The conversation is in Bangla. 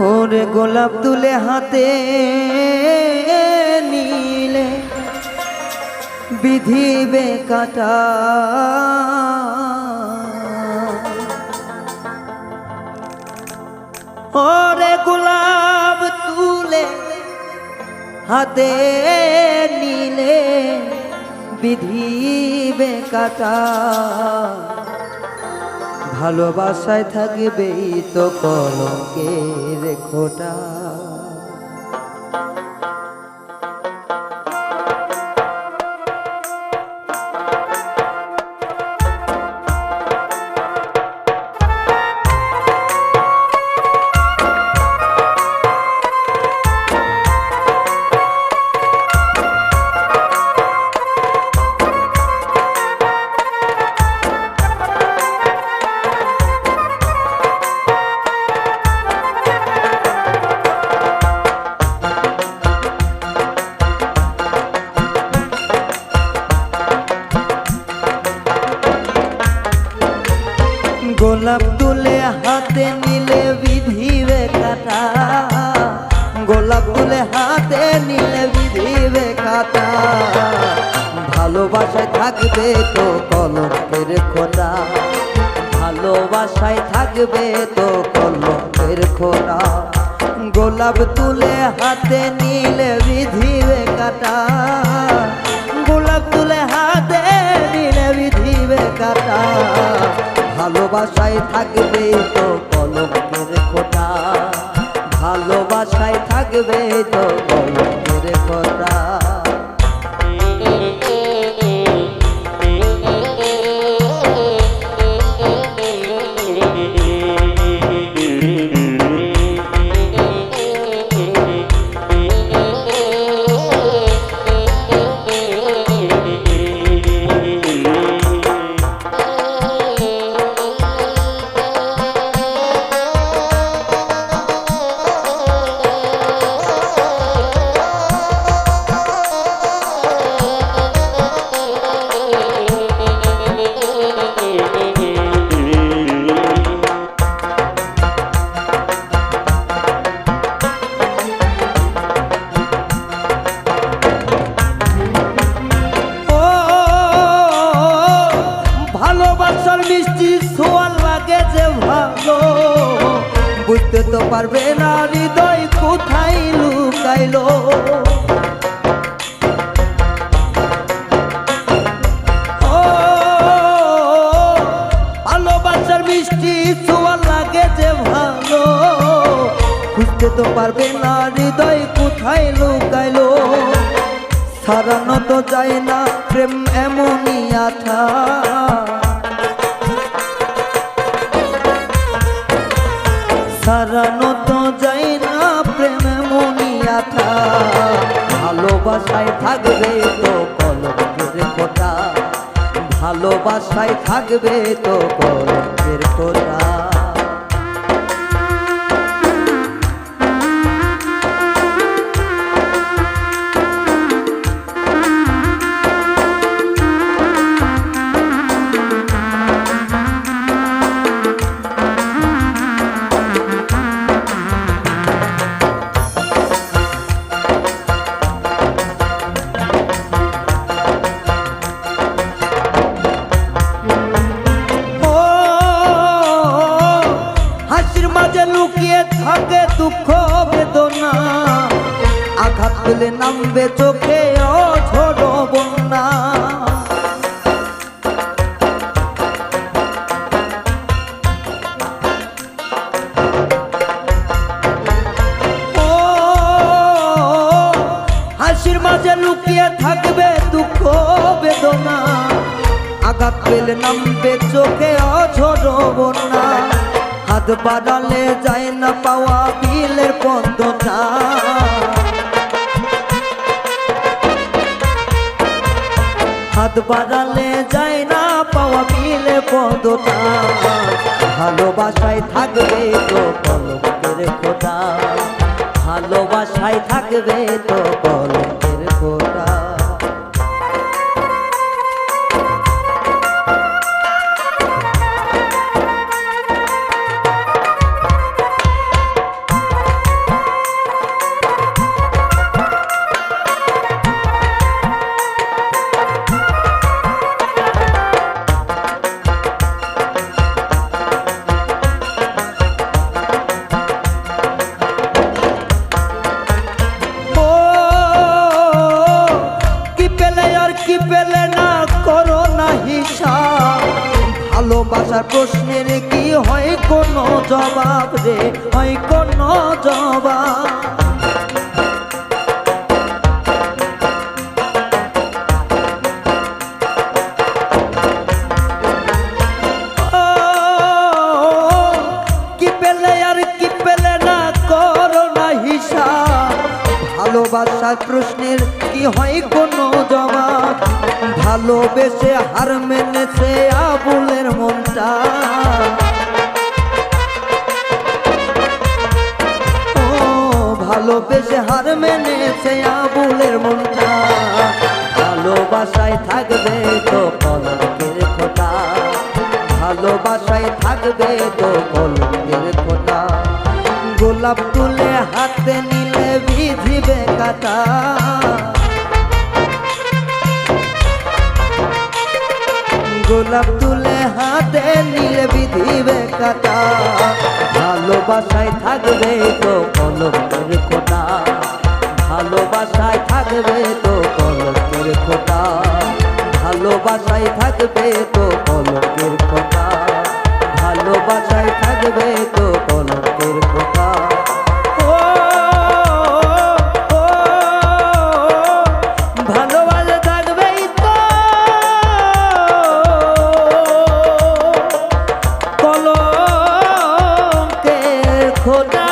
ওরে গোলাপ তুলে হাতে নিলে বিধিবে কাটা, ওরে গোলাপ তুলে হাতে নিলে বিধিবে কাটা, ভালোবাসায় থাকবেই তো কলঙ্কের খোঁটা। গোলাপ তুলে হাতে নিলে বিধিবে কাটা, গোলাপ তুলে হাতে নিলে বিধিবে কাটা, ভালোবাসায় থাকবে তো কলঙ্কের খোঁটা, ভালোবাসায় থাকবে তো কলঙ্কের খোঁটা। গোলাপ তুলে হাতে নিলে বিধিবে কাটা, গোলাপ তুলে হাতে নিলে বিধিবে কাটা, ভালোবাসায় থাকবে তো কলঙ্কের খোঁটা, ভালোবাসায় থাকবে তো কলঙ্কের খোঁটা। ভালোবাসার মিষ্টি ছোঁয়া লাগে যে ভালো, বুঝতে তো পারবে না হৃদয় কোথায় লুকাইলো। ভালোবাসার মিষ্টি ছোঁয়া লাগে যে ভালো, বুঝতে তো পারবে না হৃদয় কোথায় লুকাইলো। সারানো তো যায় না প্রেম এমনই আঠা, সারানো তো যায় না প্রেম এমনই আঠা, ভালোবাসায় থাকবে তো কলঙ্কের খোঁটা, ভালোবাসায় থাকবে তো কলঙ্কের খোঁটা। লুকিয়ে থাকে দুঃখ বেদনা, আঘাত পেলে নামবে চোখে অঝোর বন্যা। হাসির মাঝে লুকিয়ে থাকবে দুঃখ বেদনা, আঘাত পেলে নামবে চোখে অঝোর বন্যা। হাত বাড়ালে যায় না পাওয়া বিলের পদ্মটা, হাত বাড়ালে যায় না পাওয়া বিলের পদ্মটা, ভালোবাসায় থাকবে তো কলঙ্কের খোঁটা, ভালোবাসায় থাকবে তো কলঙ্কের খোঁটা। ভালোবাসার প্রশ্নের কি হয় কোনো জবাব রে, হয় কোনো জবাব? ভালোবাসার প্রশ্নের কি হয় কোনো জবাব? ভালোবেসে হার মেনেছে আবুলের মনটা, ও ভালোবেসে হার মেনেছে আবুলের মনটা। ভালোবাসায় থাকবে তো কলঙ্কের খোঁটা, ভালোবাসায় থাকবে তো কলঙ্কের খোঁটা। গোলাপ তুলে হাতে নিলে ভিজিবে কাটা, গোলাপ তুলে হাতে নিলে বিধিবে কাটা। ভালোবাসায় থাকবে তো কলঙ্কের খোঁটা, ভালোবাসায় থাকবে তো কলঙ্কের খোঁটা, ভালোবাসায় থাকবে তো কলঙ্কের খোঁটা, ভালোবাসায় থাকবে তো কলঙ্কের খোঁটা। ভালোবাসা থাকবেই তো কলঙ্কের খোঁটা।